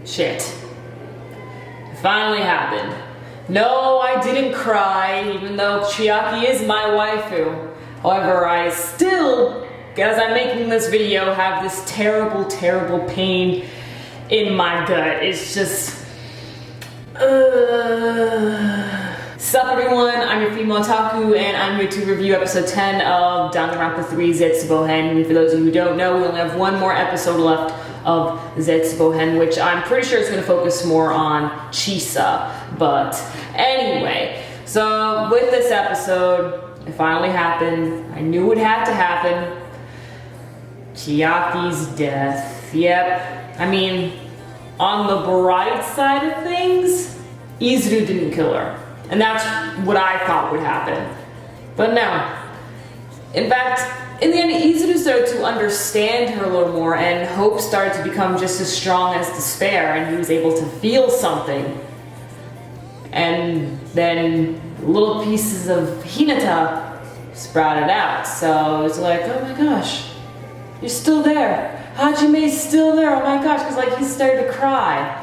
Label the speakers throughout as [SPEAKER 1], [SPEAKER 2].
[SPEAKER 1] Shit. It finally happened. No, I didn't cry, even though Chiaki is my waifu. However, I still, as I'm making this video, have this terrible, terrible pain in my gut. It's just... Sup everyone, I'm your female otaku, and I'm here to review episode 10 of Danganronpa 3 Zetsubou-hen. And for those of you who don't know, we only have one more episode left of Zetsubou-hen, which I'm pretty sure is going to focus more on Chisa. But anyway, so with this episode, it finally happened. I knew it had to happen. Chiaki's death. Yep. I mean, on the bright side of things, Izuru didn't kill her. And that's what I thought would happen. But no. In fact, in the end, Izuru started to understand her a little more, and hope started to become just as strong as despair, and he was able to feel something. And then little pieces of Hinata sprouted out. So it's like, oh my gosh, you're still there. Hajime's still there, oh my gosh, because like he started to cry.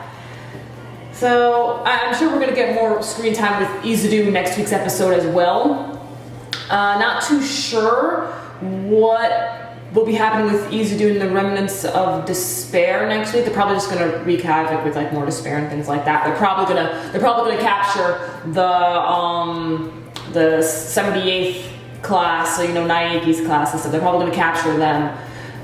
[SPEAKER 1] So I'm sure we're gonna get more screen time with Izuru next week's episode as well. Not too sure what will be happening with Izuru and the remnants of despair next week. They're probably just gonna wreak havoc with like more despair and things like that. They're probably gonna capture the 78th class, so you know Naeki's class and stuff. They're probably gonna capture them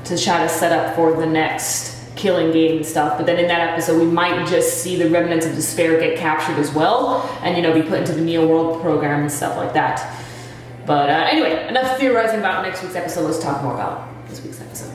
[SPEAKER 1] to try to set up for the next killing game and stuff. But then in that episode we might just see the remnants of despair get captured as well, and you know, be put into the Neo World program and stuff like that. But anyway, enough theorizing about next week's episode. Let's talk more about this week's episode.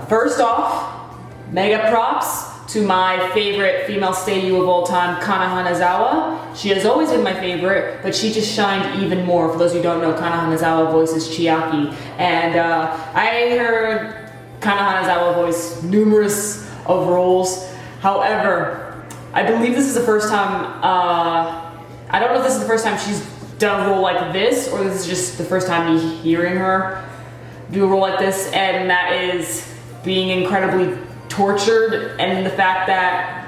[SPEAKER 1] First off, mega props to my favorite female seiyuu of all time, Kana Hanazawa. She has always been my favorite, but she just shined even more. For those who don't know, Kana Hanazawa voices Chiaki, and I heard Kana Hanazawa voice numerous of roles. However, I believe this is the first time, I don't know if this is the first time she's done a role like this, or this is just the first time me hearing her do a role like this, and that is being incredibly tortured, and the fact that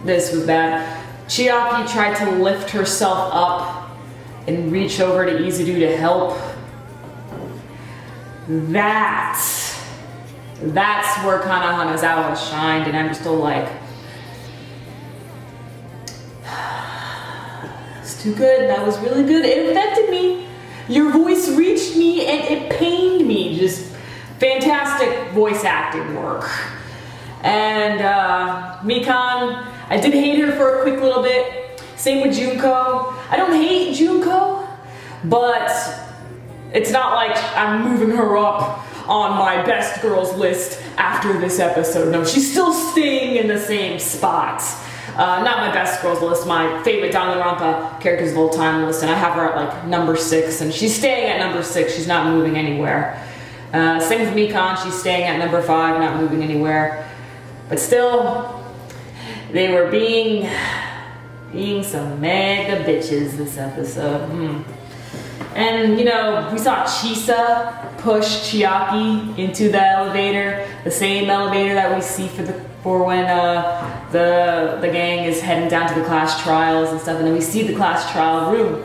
[SPEAKER 1] this was bad. Chiaki tried to lift herself up and reach over to Izuru to help. That's where Kana Hanazawa shined, and I'm still like, that's too good, that was really good, it affected me. Your voice reached me and it pained me. Just fantastic voice acting work. And Mikan, I did hate her for a quick little bit. Same with Junko. I don't hate Junko, but it's not like I'm moving her up on my best girls list after this episode. No, she's still staying in the same spot. Not my best girls list, my favorite Danganronpa characters of all time list, and I have her at like number 6, and she's staying at number 6, she's not moving anywhere. Same with Mikan, she's staying at number 5, not moving anywhere. But still, they were being some mega bitches this episode. And you know, we saw Chisa push Chiaki into the elevator, the same elevator that we see for when the gang is heading down to the class trials and stuff, and then we see the class trial room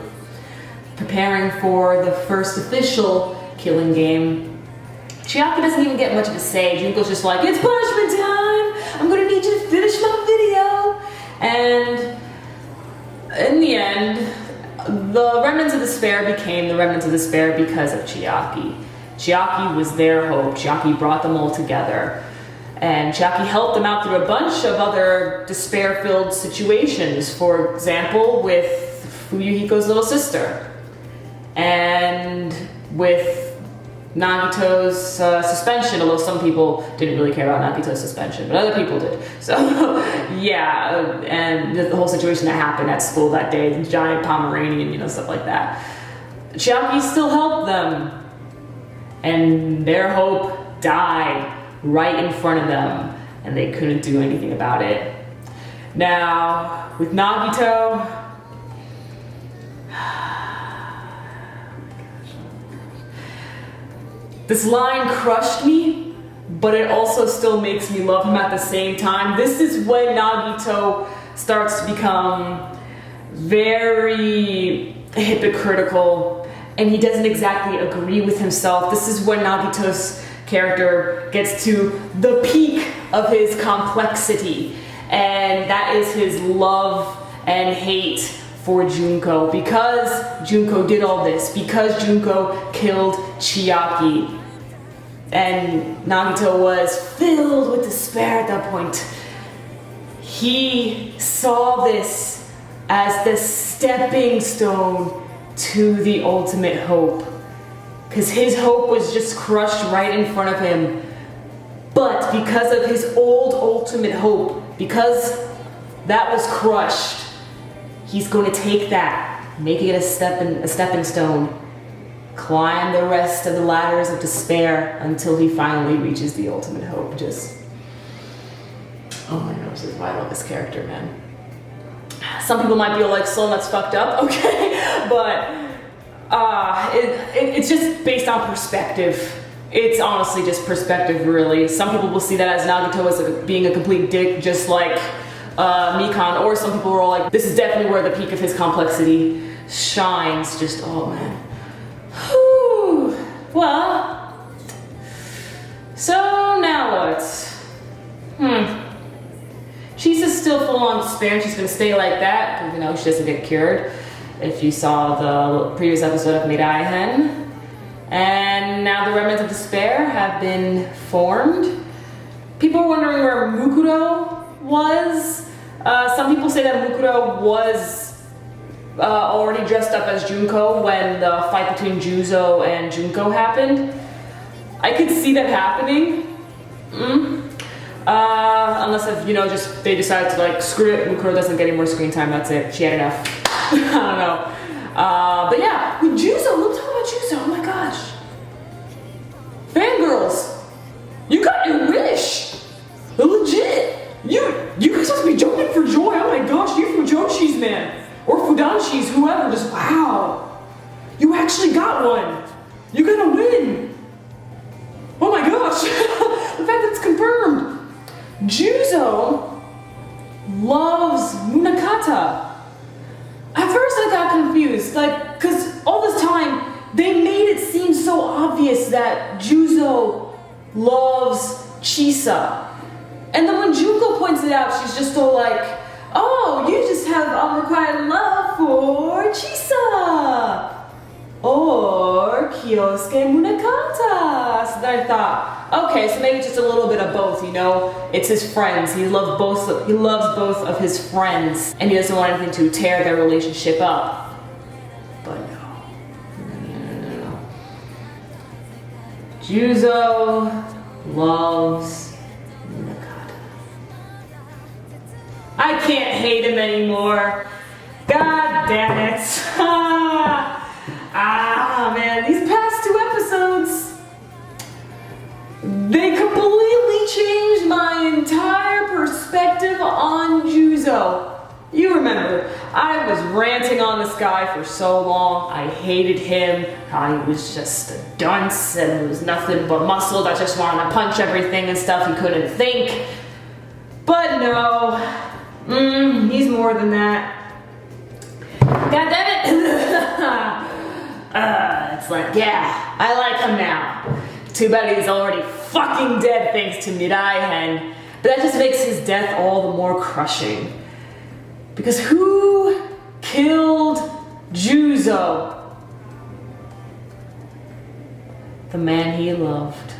[SPEAKER 1] preparing for the first official killing game. Chiaki doesn't even get much of a say. Junko's just like, it's punishment time! I'm gonna need you to finish my video! And in the end, the remnants of despair became the remnants of despair because of Chiaki. Chiaki was their hope. Chiaki brought them all together. And Chiaki helped them out through a bunch of other despair-filled situations. For example, with Fuyuhiko's little sister. And with Nagito's suspension, although some people didn't really care about Nagito's suspension, but other people did. So, yeah, and the whole situation that happened at school that day, the giant Pomeranian, you know, stuff like that. Chiaki still helped them. And their hope died right in front of them, and they couldn't do anything about it. Now, with Nagito, this line crushed me, but it also still makes me love him at the same time. This is when Nagito starts to become very hypocritical, and he doesn't exactly agree with himself. This is when Nagito's character gets to the peak of his complexity, and that is his love and hate for Junko, because Junko did all this, because Junko killed Chiaki. And Nagito was filled with despair at that point. He saw this as the stepping stone to the ultimate hope, because his hope was just crushed right in front of him. But because of his old ultimate hope, because that was crushed, he's going to take that, make it a stepping stone, climb the rest of the ladders of despair until he finally reaches the ultimate hope. Just, oh my gosh, this is why I love this character, man. Some people might be like, Sloan, that's fucked up, okay, but it's just based on perspective. It's honestly just perspective, really. Some people will see that as Nagito as being a complete dick, just like Mikan, or some people are like, this is definitely where the peak of his complexity shines. Just, oh man. Whew. Well, so now what? Chisa's still full on despair, and she's gonna stay like that, because you know, she doesn't get cured. If you saw the previous episode of Mirai-hen. And now the remnants of despair have been formed. People are wondering where Mukuro was. Some people say that Mukuro was already dressed up as Junko when the fight between Juzo and Junko happened. I could see that happening. Unless if, you know, just they decided to like, screw it, Mukuro doesn't get any more screen time, that's it. She had enough. I don't know. But yeah, with Juzo, let's talk about Juzo, oh my gosh. Fangirls, you got your wish. Legit. You guys must be jumping for joy. Oh my gosh, you Fujoshis, man. Or Fudanshis, whoever, just wow. You actually got one. You're gonna win. Oh my gosh. The fact that it's confirmed. Juzo loves Munakata. At first I got confused, like, cause all this time they made it seem so obvious that Juzo loves Chisa. And then when Junko points it out, she's just all like, oh, you just have unrequited love for Chisa. Or Kyosuke Munakata. So then I thought, okay, so maybe just a little bit of both, you know? It's his friends. He loves both of his friends, and he doesn't want anything to tear their relationship up. But no. Juzo loves Munakata. I can't hate him anymore. God damn it. Ah, man, these past 2 episodes, they completely changed my entire perspective on Juzo. You remember, I was ranting on this guy for so long. I hated him, how he was just a dunce and it was nothing but muscle that just wanted to punch everything and stuff. He couldn't think. But no, he's more than that. God damn it! It's like, yeah, I like him now. Too bad he's already fucking dead thanks to Mirai-hen. But that just makes his death all the more crushing. Because who killed Juzo? The man he loved.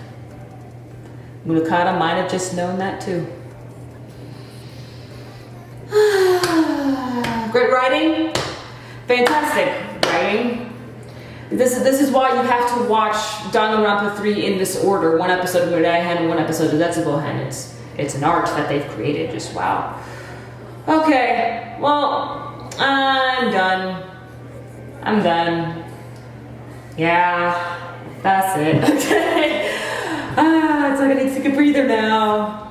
[SPEAKER 1] Munakata might have just known that too. Great writing. Fantastic writing. This is why you have to watch Danganronpa 3 in this order. 1 episode of Mirai-hen and 1 episode of Zetsubou-hen. It's an art that they've created, just wow. Okay, well, I'm done. Yeah, that's it. Okay. It's like I need to take a breather now.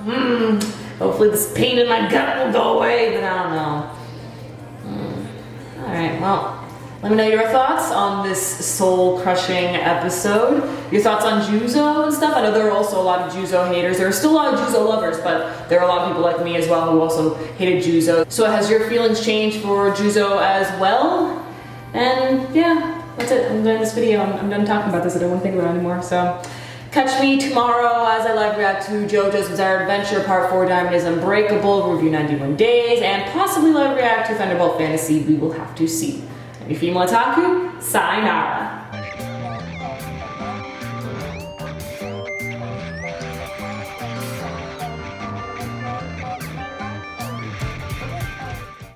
[SPEAKER 1] Hopefully this pain in my gut will go away, but I don't know. Alright, well, Let me know your thoughts on this soul-crushing episode. Your thoughts on Juzo and stuff. I know there are also a lot of Juzo haters. There are still a lot of Juzo lovers, but there are a lot of people like me as well who also hated Juzo. So has your feelings changed for Juzo as well? And yeah, that's it. I'm done this video. I'm done talking about this. I don't want to think about it anymore. So catch me tomorrow as I live react to JoJo's Bizarre Adventure Part 4 Diamond is Unbreakable, review 91 Days, and possibly live react to Thunderbolt Fantasy. We will have to see. Female Otaku, sayonara.